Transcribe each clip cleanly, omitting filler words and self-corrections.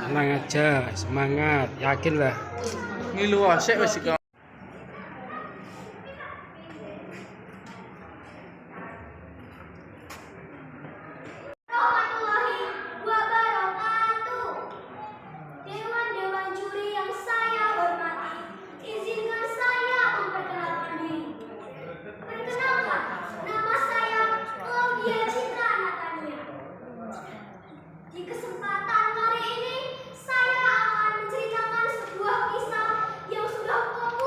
Tenang aja, semangat, yakin lah. Ngilu asik wis iki. Warahmatullahi wabarakatuh. Dewan-dewan juri yang saya hormati, izinkan saya memperkenalkan diri. Perkenalkan, nama saya Claudia Citra Natania. Di kesempatan kali ini, saya akan menceritakan sebuah kisah yang sudah populer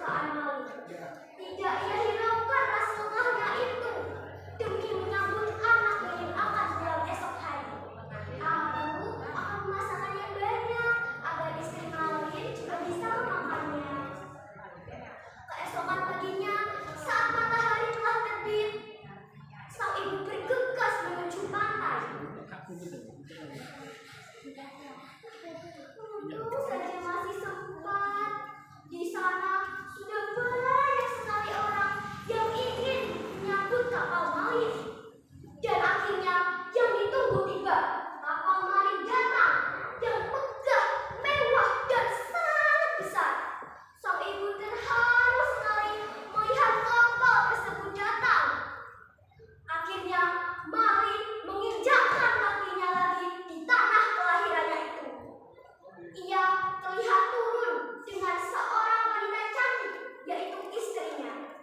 kesukaan maling. Tidak ia hiraukan rasa lelahnya itu demi menyambut anak yang akan pulang esok hari. Aku akan memasakkan yang banyak agar istri maling juga bisa memakannya. Keesokan paginya, saat matahari telah terbit, sang ibu bergegas menuju pantai. Untung saja masih sempat. Di sana sudah banyak sekali orang yang ingin menyambut kapal maling. Dan akhirnya yang ditunggu tiba. Kapal maling datang yang megah, mewah, dan sangat besar. Sang ibu terharu sekali melihat kapal tersebut datang. Akhirnya maling menginjakkan kakinya lagi di tanah kelahirannya itu. Ia terlihat turun dengan seorang wanita cantik, yaitu istrinya.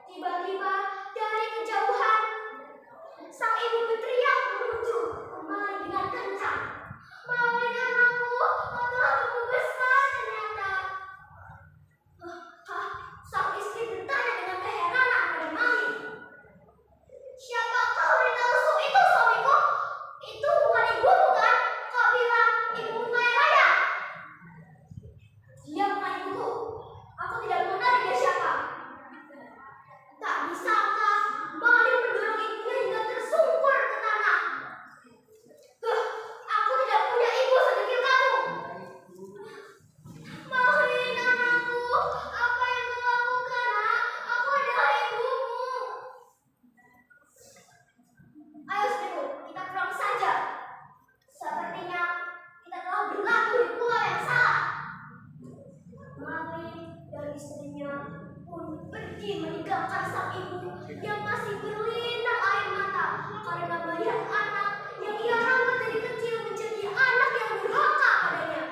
Tiba-tiba dari kejauhan, sang ibu berteriak menuju maling dengan kencang. Maling anakku, kau telah tumbuh besar ternyata. Sang istri bertanya dengan keheranan pada maling. Siapa kau di telusuk itu, suamiku? Itu bukan ibumu kan? Kau bilang ibumu kaya raya. Dia bukan ibuku. Aku tidak mengenal dia siapa. Tak disangka maling mendorong ibunya hingga tersungkur ke tanah. Aku tidak punya ibu sedikit kamu. Maling anakku, apa yang kau lakukan, nak? Aku adalah ibumu. Ayo istriku, kita pulang saja. Sepertinya kita telah berlaku di pulau yang salah. Maling dan istrinya pun pergi meninggalkan sang ibu yang masih berlinang air mata karena melihat anak yang ia rawat dari kecil menjadi anak yang durhaka padanya.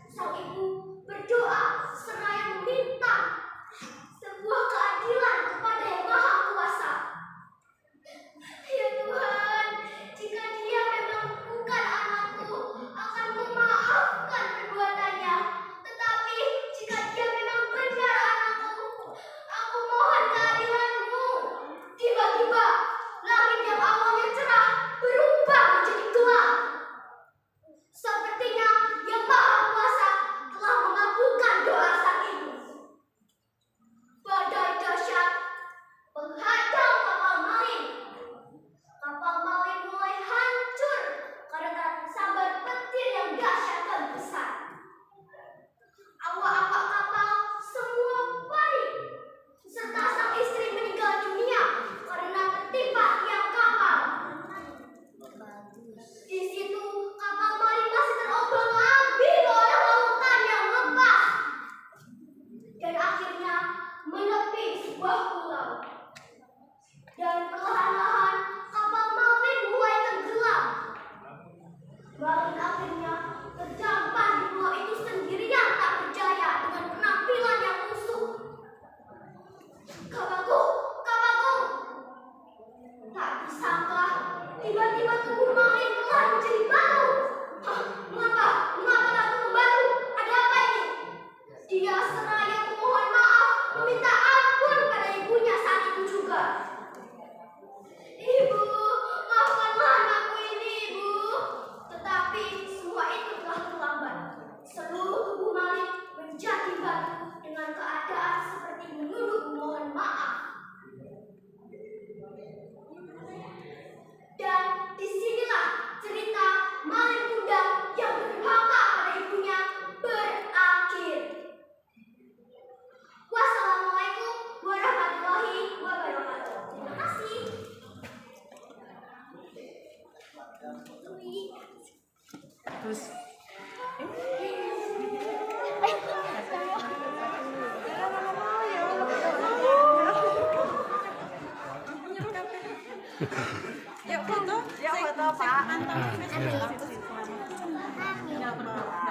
Sang ibu berdoa seraya meminta sebuah keadilan kepada Yang Maha Kuasa. Ya Tuhan, jika dia memang bukan anakku, akan memaafkan perbuatannya. Tetapi jika dia memang benar anakku, aku mohon keadilan-Mu. Tiba-tiba, langit yang awalnya cerah berubah menjadi gelap. Sepertinya Yang Maha Kuasa telah mengabulkan doa sang ibu. Badai dahsyat menghadang kapal maling. Kapal maling mulai hancur karena sambar petir yang dahsyat dan besar. Awak-awak kapal semua panik, serta sang istri meninggal dunia karena tertimpa tiang kapal. Di situ kapal maling masih terombang-ambing oleh lautan yang lepas dan akhirnya menepi sebuah pulau. Dan perlahan-lahan kapal maling mulai tenggelam. Maling akhirnya terdampar di pulau itu sendirian tak berdaya dengan penampilan yang lusuh. Kapalku, kapalku! Tak disangka, tiba-tiba tubuh maling telah menjadi batu. Mengapa tak membantu? Ada apa ini? Dia seraya memohon maaf, meminta ampun pada ibunya saat itu juga. Ibu, maafkanlah anakku ini, Ibu. Tetapi semua itu telah terlambat. Seluruh tubuh maling menjadi batu dengan keadaan seperti menunduk memohon maaf. Dan disinilah cerita maling kundang yang durhaka pada ibunya berakhir. Wassalamualaikum warahmatullahi wabarakatuh. Terima kasih. Terus Yuk foto, Pak. Ah, ya. Foto.